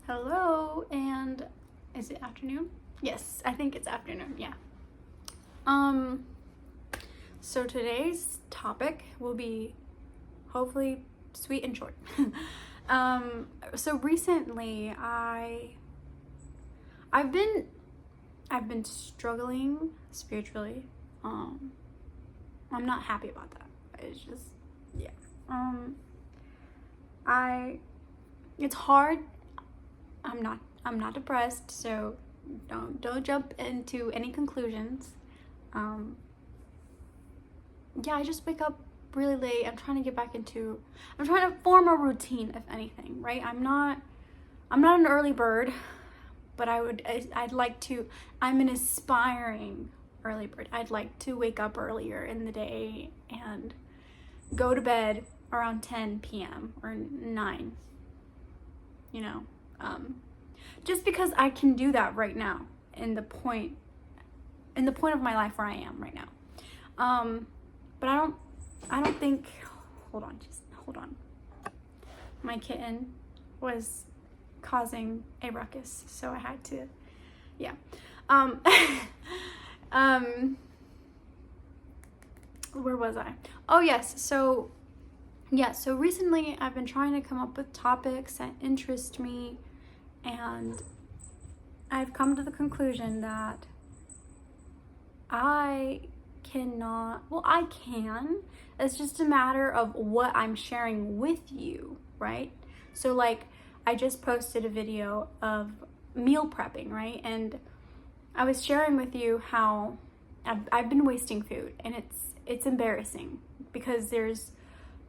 Hello, and is it afternoon? Yes, I think it's afternoon, yeah. So today's topic will be hopefully sweet and short. So recently I've been struggling spiritually. I'm not happy about that. It's just, yeah. It's hard. I'm not depressed, so don't jump into any conclusions. Yeah, I just wake up really late. I'm trying to form a routine, if anything, right? I'm not an early bird, but I'd like to. I'm an aspiring early bird. I'd like to wake up earlier in the day and go to bed around 10 p.m. or 9, just because I can do that right now in the point of my life where I am right now. But I don't think, hold on. My kitten was causing a ruckus, so I had to, yeah. Where was I? Oh yes, so recently I've been trying to come up with topics that interest me, and I've come to the conclusion that I can. It's just a matter of what I'm sharing with you, right? So like, I just posted a video of meal prepping, right? And I was sharing with you how I've been wasting food, and it's embarrassing because there's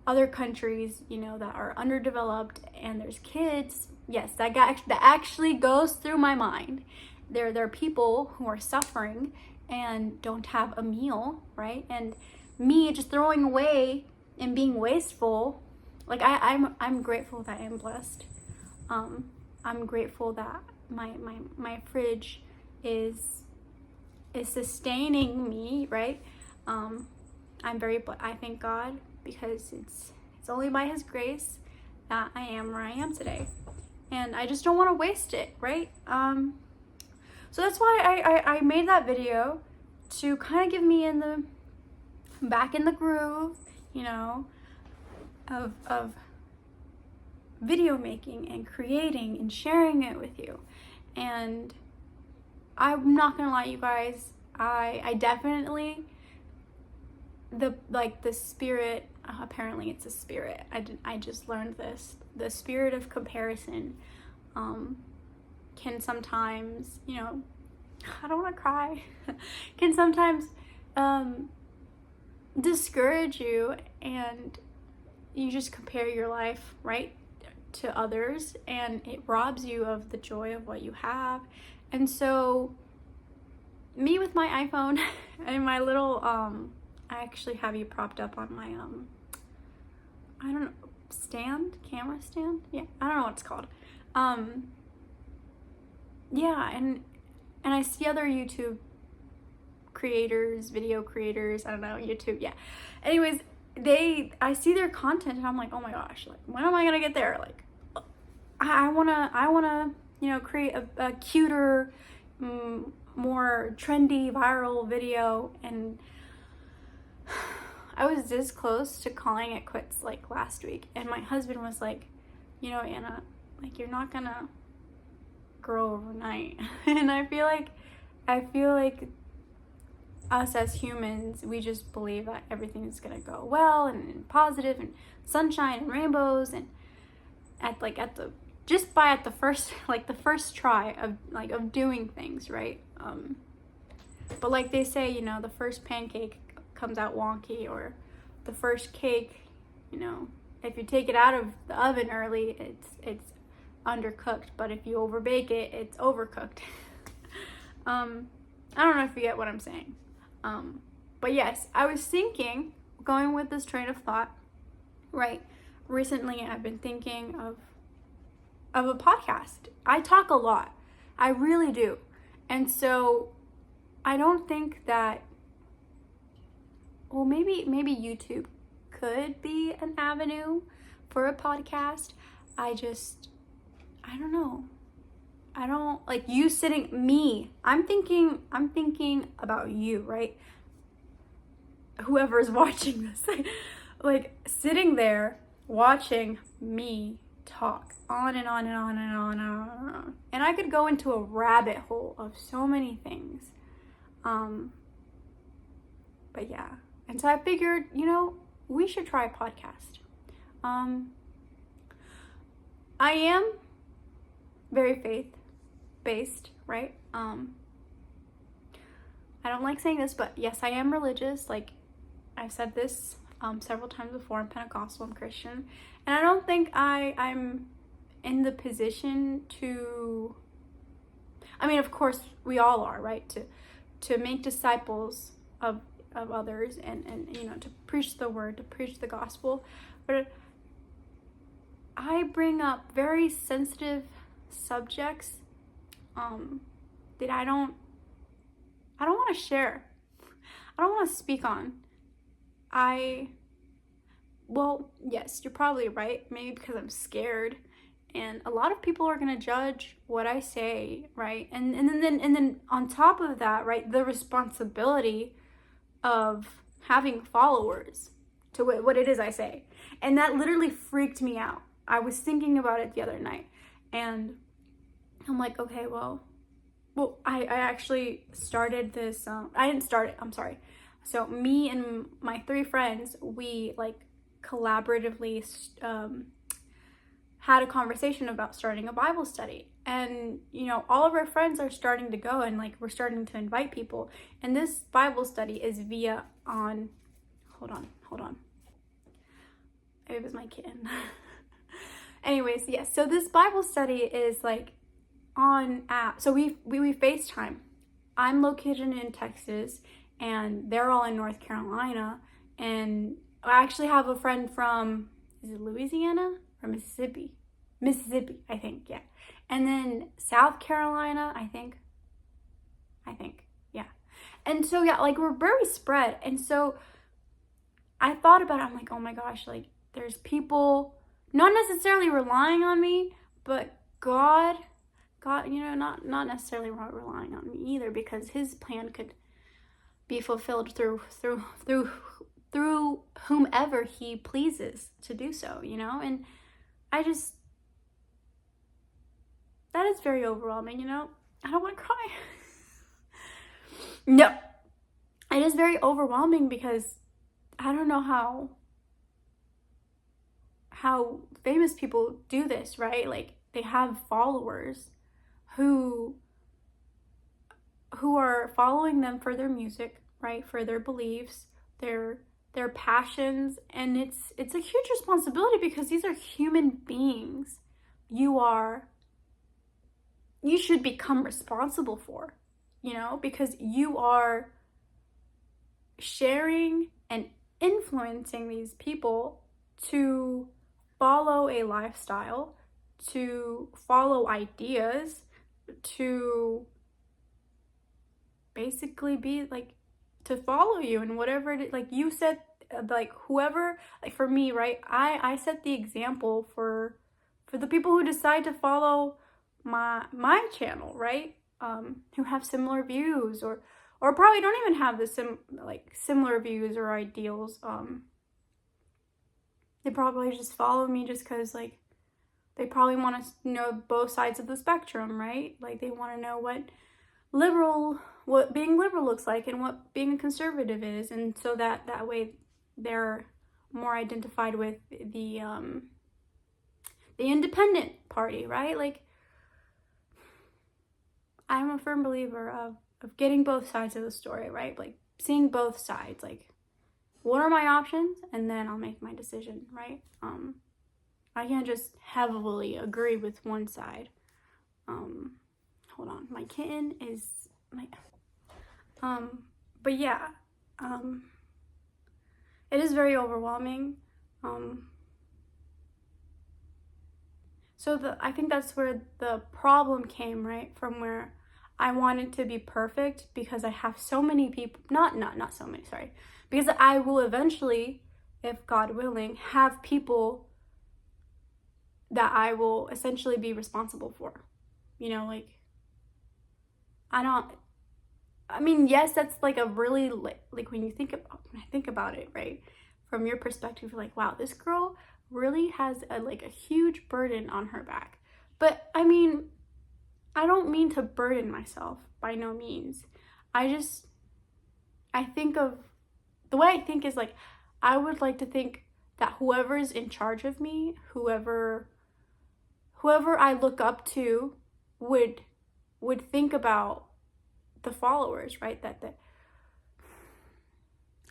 other countries, that are underdeveloped, and there's kids. Yes, that actually goes through my mind. There are people who are suffering and don't have a meal, right? And me just throwing away and being wasteful. Like I'm grateful that I am blessed. I'm grateful that my fridge is sustaining me, right? I thank God, because it's only by His grace that I am where I am today, and I just don't want to waste it, right? So that's why I made that video, to kind of get me back in the groove, of video making and creating and sharing it with you. And I'm not gonna lie, you guys, I definitely, the spirit, apparently it's a spirit, I just learned this, the spirit of comparison can sometimes, I don't want to cry, can sometimes discourage you, and you just compare your life, right, to others, and it robs you of the joy of what you have. And so me with my iPhone and my little I actually have you propped up on my I don't know, camera stand, yeah, I don't know what it's called. Yeah, and I see other YouTube creators, video creators, I don't know, YouTube, yeah. Anyways, I see their content, and I'm like, oh my gosh, like, when am I gonna get there? Like, I wanna, create a cuter, more trendy, viral video. And I was this close to calling it quits like last week, and my husband was like, Anna, like, you're not gonna grow overnight. And I feel like us as humans, we just believe that everything is gonna go well and positive and sunshine and rainbows, and at the first try of doing things, right? But like they say, the first pancake comes out wonky, or the first cake, if you take it out of the oven early, it's undercooked, but if you overbake it, it's overcooked. I don't know if you get what I'm saying. But yes, I was thinking, going with this train of thought, right? Recently, I've been thinking of a podcast. I talk a lot. I really do. And so I don't think that, well, maybe YouTube could be an avenue for a podcast. I don't know. I don't like you sitting me. I'm thinking about you, right? Whoever's watching this. Like sitting there watching me talk on and on and on and on and on and on. And I could go into a rabbit hole of so many things. But yeah. And so I figured, we should try a podcast. I am very faith-based, right? I don't like saying this, but yes, I am religious. Like, I've said this several times before. I'm Pentecostal, I'm Christian. And I don't think I'm in the position to... I mean, of course, we all are, right? To make disciples of others and to preach the word, to preach the gospel. But I bring up very sensitive subjects that I don't want to share. I don't want to speak on. Well, yes, you're probably right. Maybe because I'm scared. And a lot of people are going to judge what I say, right? And then on top of that, right, the responsibility of having followers to what it is I say. And that literally freaked me out. I was thinking about it the other night. And I'm like, okay, well, I actually started this. I didn't start it. I'm sorry. So me and my 3 friends, we like collaboratively had a conversation about starting a Bible study. And, all of our friends are starting to go and like we're starting to invite people. And this Bible study is hold on. It was my kitten. Anyways, yes. So this Bible study is like on app. So we FaceTime. I'm located in Texas and they're all in North Carolina. And I actually have a friend from, is it Louisiana or Mississippi? Mississippi, I think, yeah. And then South Carolina, I think, yeah. And so, yeah, like we're very spread. And so I thought about it. I'm like, oh my gosh, like there's people not necessarily relying on me, but God, not necessarily relying on me either, because his plan could be fulfilled through whomever he pleases to do so, and that is very overwhelming, I don't want to cry. No, it is very overwhelming because I don't know how famous people do this, right? Like they have followers who are following them for their music, right? For their beliefs, their passions, and it's a huge responsibility because these are human beings you should become responsible for, because you are sharing and influencing these people to follow a lifestyle, to follow ideas, to basically be like, to follow you and whatever it is. Like you said, like whoever, like for me, right, I set the example for the people who decide to follow my channel, right, who have similar views or probably don't even have the similar views or ideals. They probably just follow me just because like they probably want to know both sides of the spectrum, right? Like they want to know what being liberal looks like and what being a conservative is, and so that way they're more identified with the independent party, right? Like I'm a firm believer of getting both sides of the story, right? Like seeing both sides, like what are my options, and then I'll make my decision, right? I can't just heavily agree with one side. Hold on, my kitten is but yeah, it is very overwhelming. So I think that's where the problem came, right? From where I wanted to be perfect because I have so many people, not so many, sorry. Because I will eventually, if God willing, have people that I will essentially be responsible for. you know, like, I mean, yes, that's like a really, like when I think about it, right? From your perspective, you're like, wow, this girl really has like a huge burden on her back. But I mean, I don't mean to burden myself, by no means. I think of, the way I think is like, I would like to think that whoever's in charge of me, whoever I look up to would think about the followers, right? That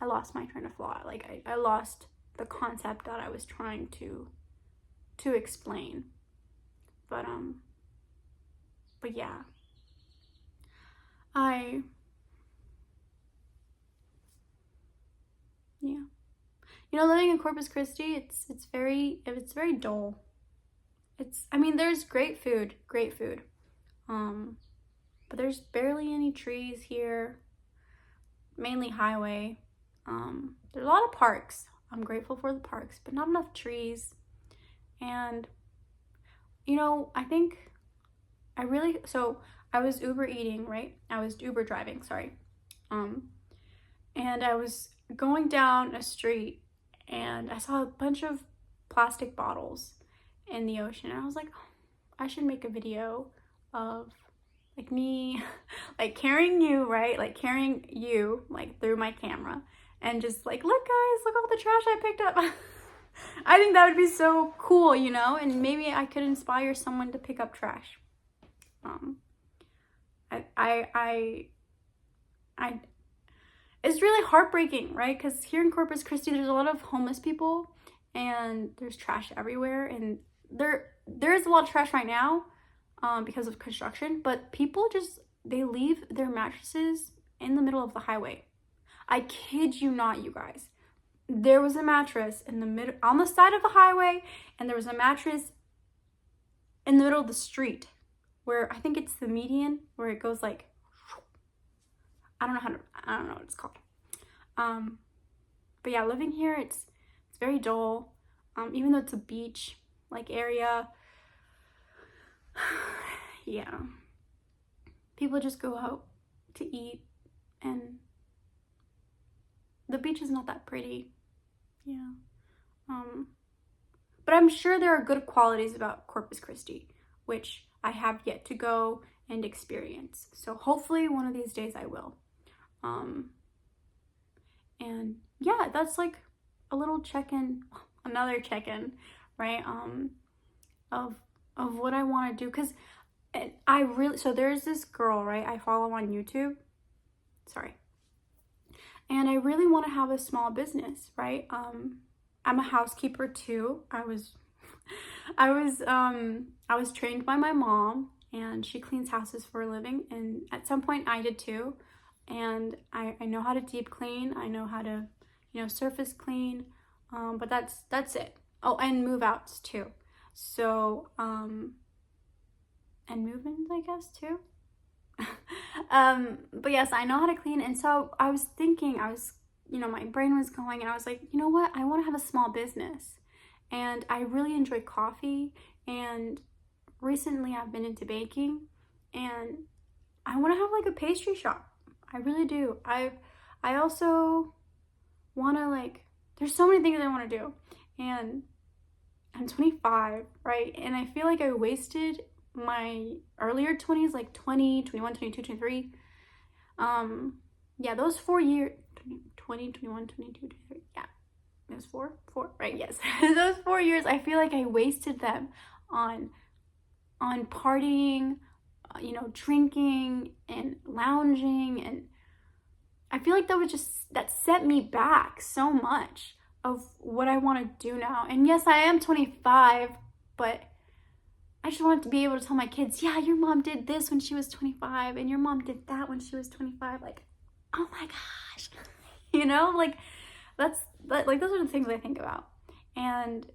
I lost my train of thought. Like I lost the concept that I was trying to explain. But yeah. Yeah. You know, living in Corpus Christi, it's very dull. I mean, there's great food. But there's barely any trees here. Mainly highway. There's a lot of parks. I'm grateful for the parks, but not enough trees. And you know, so I was Uber eating, right? I was Uber driving, sorry. And I was going down a street and I saw a bunch of plastic bottles in the ocean. And I was like, oh, I should make a video of like me, like carrying you, right? Like carrying you, like through my camera. And just like, look guys, look all the trash I picked up. I think that would be so cool, you know? And maybe I could inspire someone to pick up trash. It's really heartbreaking, right? Because here in Corpus Christi, there's a lot of homeless people and there's trash everywhere. And there is a lot of trash right now because of construction, but people they leave their mattresses in the middle of the highway. I kid you not, you guys. There was a mattress in the middle, on the side of the highway, and there was a mattress in the middle of the street where I think it's the median, where it goes like, I don't know what it's called. But yeah, living here, it's very dull. Even though it's a beach like area, yeah, people just go out to eat, and the beach is not that pretty. Yeah. But I'm sure there are good qualities about Corpus Christi, which I have yet to go and experience. So hopefully one of these days I will. And yeah, that's like a little another check-in, right? Of what I want to do, because so there's this girl, right, I follow on YouTube. Sorry. And I really want to have a small business, right? I'm a housekeeper too. I was trained by my mom, and she cleans houses for a living, and at some point I did too. And I know how to deep clean. I know how to, you know, surface clean. But that's it. Oh, and move outs too. So, and move-ins, I guess, too. But yes, I know how to clean. And so I was thinking, you know, my brain was going, and I was like, you know what? I want to have a small business. And I really enjoy coffee. And recently I've been into baking, and I want to have like a pastry shop. I really do. I also want to, like, there's so many things I want to do. And I'm 25, right? And I feel like I wasted my earlier 20s, like 20, 21, 22, 23. Yeah, those 4 years, 20, 21, 22, 23. Yeah, it was four, right? Yes. Those 4 years, I feel like I wasted them on partying, you know, drinking and lounging. And I feel like that set me back so much of what I want to do now. And yes, I am 25, but I just wanted to be able to tell my kids, yeah, your mom did this when she was 25, and your mom did that when she was 25. Like, oh my gosh, you know, like those are the things I think about. And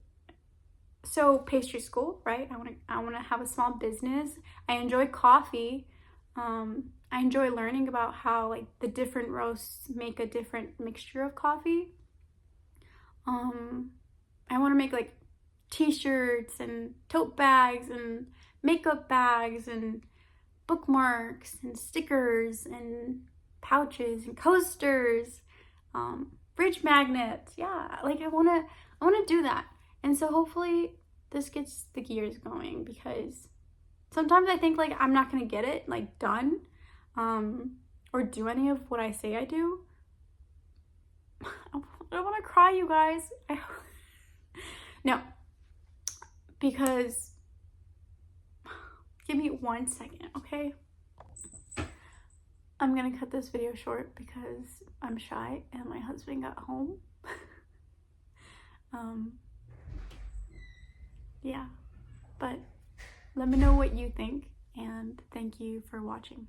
so pastry school, right? I want to have a small business. I enjoy coffee. I enjoy learning about how, like, the different roasts make a different mixture of coffee. I want to make like t-shirts and tote bags and makeup bags and bookmarks and stickers and pouches and coasters, fridge magnets. Yeah, like I wanna do that. And so hopefully this gets the gears going, because sometimes I think like I'm not gonna get it like done, or do any of what I say I do. I don't want to cry, you guys. No, because give me 1 second, okay? I'm gonna cut this video short because I'm shy and my husband got home. Yeah, but let me know what you think, and thank you for watching.